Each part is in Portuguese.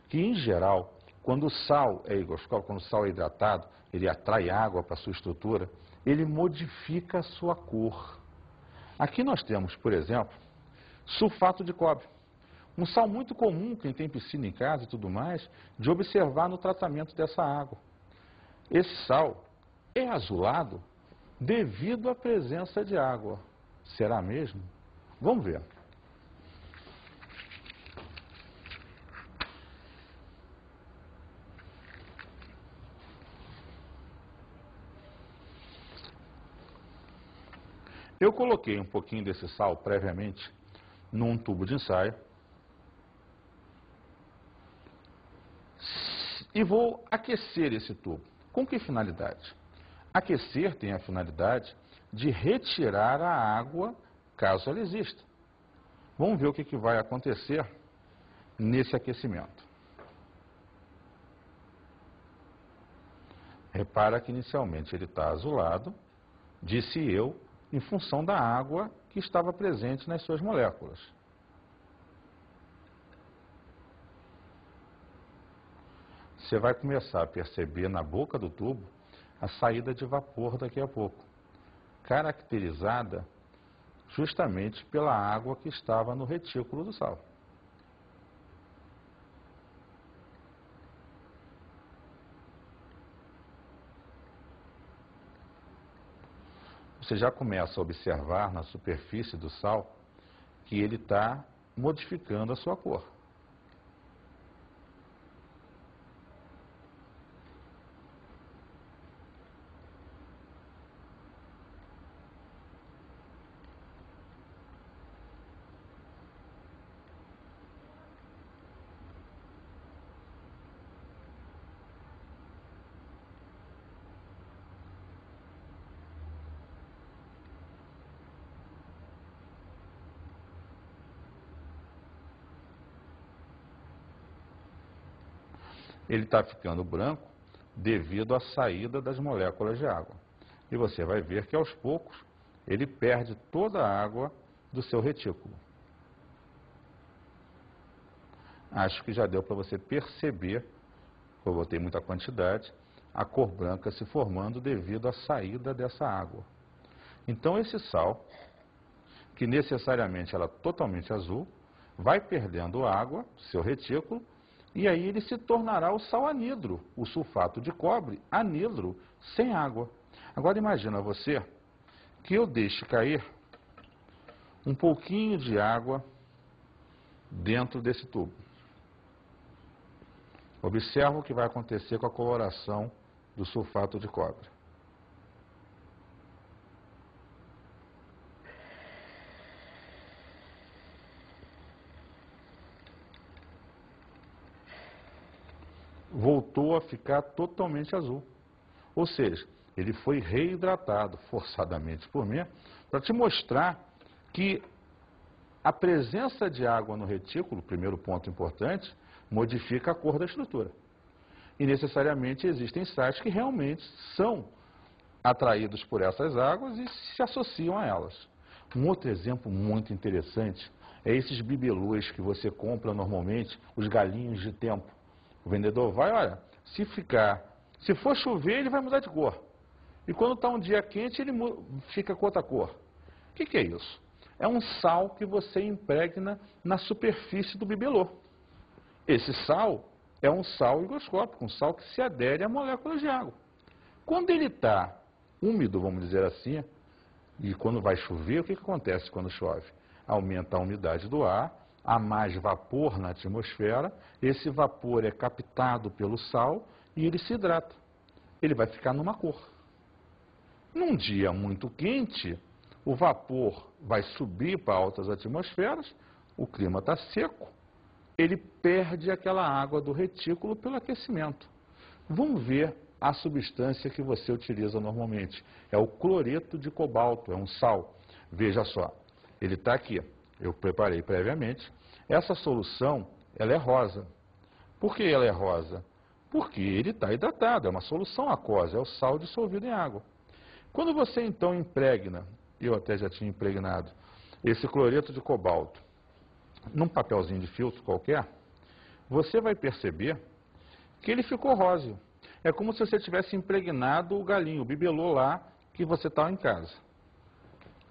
que, em geral, quando o sal é higroscópico, quando o sal é hidratado, ele atrai água para a sua estrutura, ele modifica a sua cor. Aqui nós temos, por exemplo, sulfato de cobre. Um sal muito comum, quem tem piscina em casa e tudo mais, de observar no tratamento dessa água. Esse sal é azulado devido à presença de água. Será mesmo? Vamos ver. Eu coloquei um pouquinho desse sal previamente num tubo de ensaio e vou aquecer esse tubo. Com que finalidade? Aquecer tem a finalidade de retirar a água, caso ela exista. Vamos ver o que vai acontecer nesse aquecimento. Repara que inicialmente ele está azulado, disse eu, em função da água que estava presente nas suas moléculas. Você vai começar a perceber na boca do tubo a saída de vapor daqui a pouco, caracterizada justamente pela água que estava no retículo do sal. Você já começa a observar na superfície do sal que ele está modificando a sua cor. Ele está ficando branco devido à saída das moléculas de água. E você vai ver que aos poucos ele perde toda a água do seu retículo. Acho que já deu para você perceber, eu botei muita quantidade, a cor branca se formando devido à saída dessa água. Então esse sal, que necessariamente era totalmente azul, vai perdendo água, seu retículo, e aí ele se tornará o sal anidro, o sulfato de cobre anidro, sem água. Agora imagina você que eu deixe cair um pouquinho de água dentro desse tubo. Observa o que vai acontecer com a coloração do sulfato de cobre. Voltou a ficar totalmente azul. Ou seja, ele foi reidratado forçadamente por mim, para te mostrar que a presença de água no retículo, primeiro ponto importante, modifica a cor da estrutura. E necessariamente existem sais que realmente são atraídos por essas águas e se associam a elas. Um outro exemplo muito interessante é esses bibelôs que você compra normalmente, os galinhos de tempo. O vendedor vai, olha, se for chover, ele vai mudar de cor. E quando está um dia quente, ele fica com outra cor. O que é isso? É um sal que você impregna na superfície do bibelô. Esse sal é um sal higroscópico, um sal que se adere a moléculas de água. Quando ele está úmido, vamos dizer assim, e quando vai chover, o que acontece quando chove? Aumenta a umidade do ar, há mais vapor na atmosfera, esse vapor é captado pelo sal e ele se hidrata. Ele vai ficar numa cor. Num dia muito quente, o vapor vai subir para altas atmosferas, o clima está seco, ele perde aquela água do retículo pelo aquecimento. Vamos ver a substância que você utiliza normalmente. É o cloreto de cobalto, é um sal. Veja só, ele está aqui. Eu preparei previamente. Essa solução, ela é rosa. Por que ela é rosa? Porque ele está hidratado, é uma solução aquosa, é o sal dissolvido em água. Quando você então impregna, eu até já tinha impregnado, esse cloreto de cobalto num papelzinho de filtro qualquer, você vai perceber que ele ficou róseo. É como se você tivesse impregnado o galinho, o bibelô lá que você está em casa.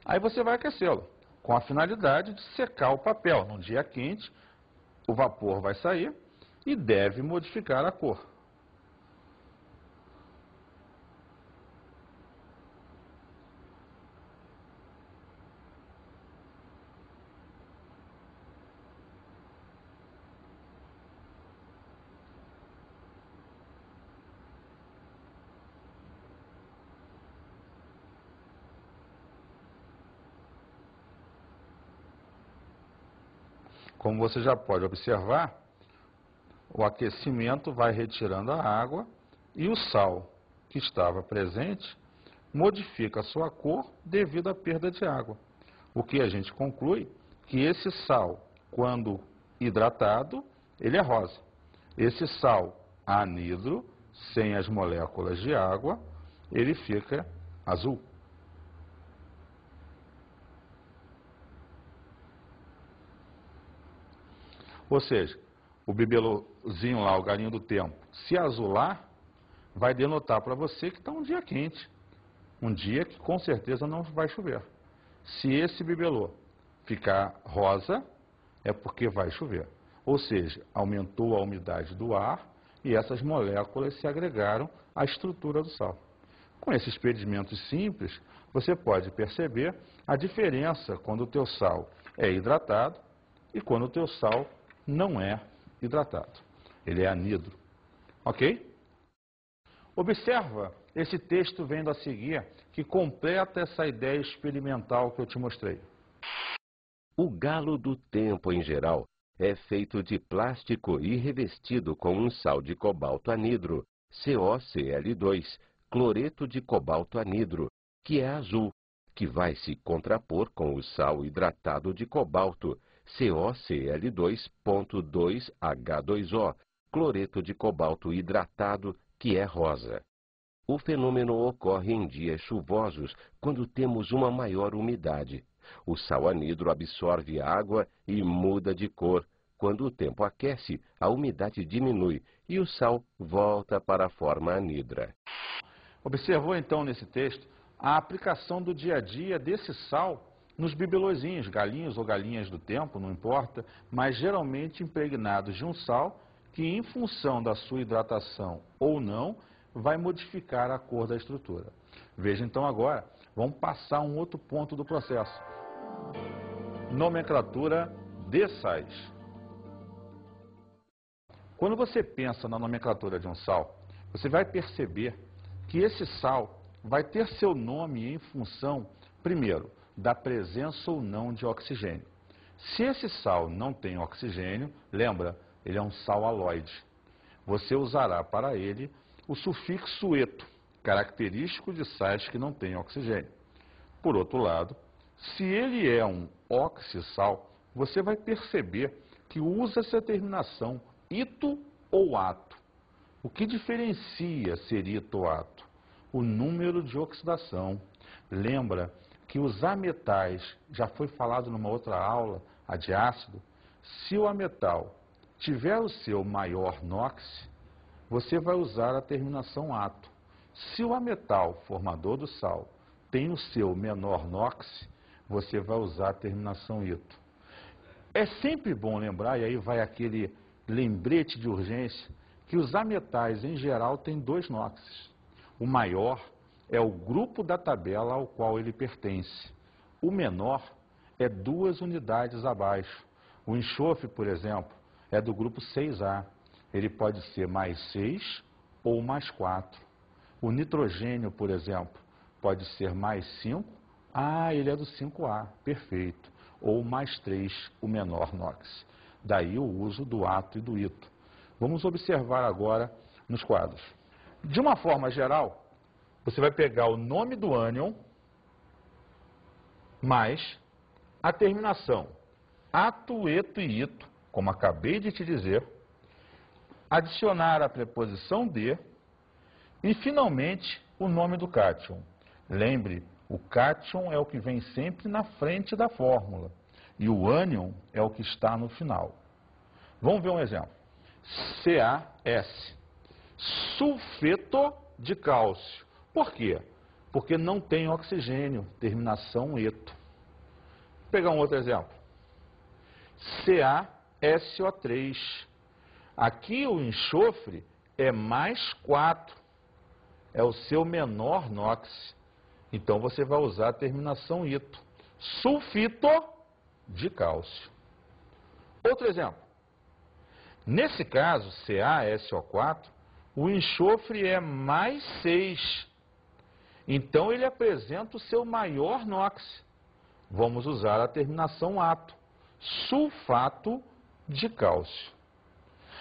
Aí você vai aquecê-lo, com a finalidade de secar o papel. Num dia quente, o vapor vai sair e deve modificar a cor. Como você já pode observar, o aquecimento vai retirando a água e o sal que estava presente modifica a sua cor devido à perda de água. O que a gente conclui que esse sal, quando hidratado, ele é rosa. Esse sal anidro, sem as moléculas de água, ele fica azul. Ou seja, o bibelôzinho lá, o galinho do tempo, se azular, vai denotar para você que está um dia quente. Um dia que com certeza não vai chover. Se esse bibelô ficar rosa, é porque vai chover. Ou seja, aumentou a umidade do ar e essas moléculas se agregaram à estrutura do sal. Com esses experimentos simples, você pode perceber a diferença quando o teu sal é hidratado e quando o teu sal não é hidratado. Ele é anidro. Ok? Observa esse texto vendo a seguir, que completa essa ideia experimental que eu te mostrei. O galo do tempo, em geral, é feito de plástico e revestido com um sal de cobalto anidro, COCl2, cloreto de cobalto anidro, que é azul, que vai se contrapor com o sal hidratado de cobalto, COCl2.2H2O, cloreto de cobalto hidratado, que é rosa. O fenômeno ocorre em dias chuvosos, quando temos uma maior umidade. O sal anidro absorve água e muda de cor. Quando o tempo aquece, a umidade diminui e o sal volta para a forma anidra. Observou então nesse texto a aplicação do dia a dia desse sal nos bibelôzinhos, galinhos ou galinhas do tempo, não importa, mas geralmente impregnados de um sal que, em função da sua hidratação ou não, vai modificar a cor da estrutura. Veja então agora, vamos passar um outro ponto do processo. Nomenclatura de sais. Quando você pensa na nomenclatura de um sal, você vai perceber que esse sal vai ter seu nome em função, primeiro, da presença ou não de oxigênio. Se esse sal não tem oxigênio, lembra, ele é um sal halóide. Você usará para ele o sufixo eto, característico de sais que não têm oxigênio. Por outro lado, se ele é um oxissal, você vai perceber que usa-se a terminação ito ou ato. O que diferencia ser ito ou ato? O número de oxidação. Lembra que os ametais, já foi falado numa outra aula, a de ácido, se o ametal tiver o seu maior NOx, você vai usar a terminação ato. Se o ametal formador do sal tem o seu menor NOx, você vai usar a terminação ito. É sempre bom lembrar, e aí vai aquele lembrete de urgência, que os ametais em geral têm 2 NOxes. O maior é o grupo da tabela ao qual ele pertence. O menor é 2 unidades abaixo. O enxofre, por exemplo, é do grupo 6A. Ele pode ser mais 6 ou mais 4. O nitrogênio, por exemplo, pode ser mais 5. Ah, ele é do 5A, perfeito. Ou mais 3, o menor NOx. Daí o uso do ato e do ito. Vamos observar agora nos quadros. De uma forma geral, você vai pegar o nome do ânion mais a terminação ato, eto e ito, como acabei de te dizer, adicionar a preposição de e, finalmente, o nome do cátion. Lembre, o cátion é o que vem sempre na frente da fórmula e o ânion é o que está no final. Vamos ver um exemplo. CaS. Sulfeto de cálcio. Por quê? Porque não tem oxigênio, terminação eto. Vou pegar um outro exemplo. CaSO3. Aqui o enxofre é mais 4. É o seu menor NOx. Então você vai usar a terminação ito. Sulfito de cálcio. Outro exemplo. Nesse caso, CaSO4, o enxofre é mais 6. Então ele apresenta o seu maior NOx. Vamos usar a terminação ato. Sulfato de cálcio.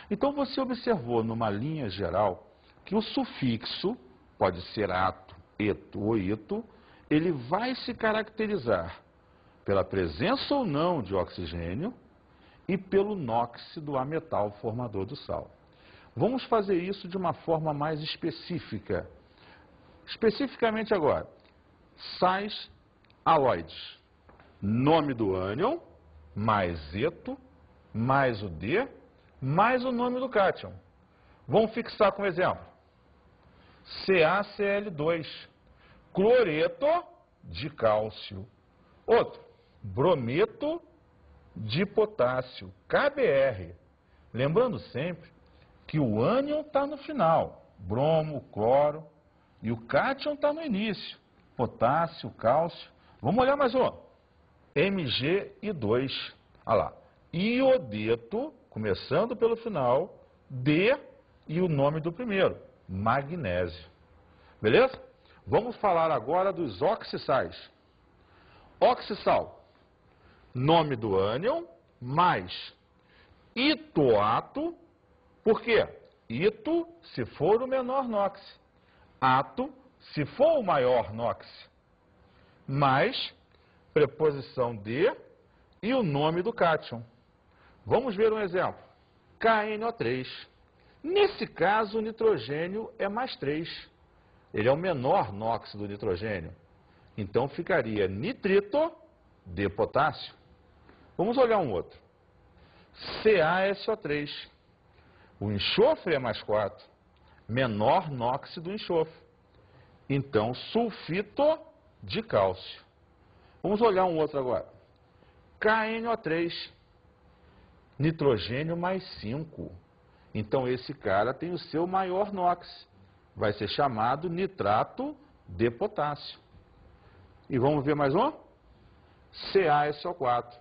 Então você observou numa linha geral que o sufixo, pode ser ato, eto ou ito, ele vai se caracterizar pela presença ou não de oxigênio e pelo NOx do ametal formador do sal. Vamos fazer isso de uma forma mais específica. Especificamente agora, sais haloides. Nome do ânion, mais eto, mais o D, mais o nome do cátion. Vamos fixar como exemplo. CaCl2, cloreto de cálcio. Outro, brometo de potássio, KBr. Lembrando sempre que o ânion está no final, bromo, cloro, e o cátion está no início, potássio, cálcio. Vamos olhar mais um. Mg2, olha lá, iodeto, começando pelo final, D e o nome do primeiro, magnésio. Beleza? Vamos falar agora dos oxissais. Oxissal, nome do ânion, mais itoato, por quê? Ito, se for o menor NOx. Ato, se for o maior NOx. Mais preposição de e o nome do cátion. Vamos ver um exemplo. KNO3. Nesse caso, o nitrogênio é mais 3. Ele é o menor NOx do nitrogênio. Então, ficaria nitrito de potássio. Vamos olhar um outro. CaSO3. O enxofre é mais 4. Menor NOx do enxofre. Então, sulfito de cálcio. Vamos olhar um outro agora. KNO3. Nitrogênio mais 5. Então, esse cara tem o seu maior NOx. Vai ser chamado nitrato de potássio. E vamos ver mais um? CaSO4.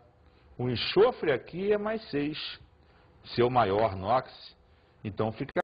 O enxofre aqui é mais 6. Seu maior NOx. Então, fica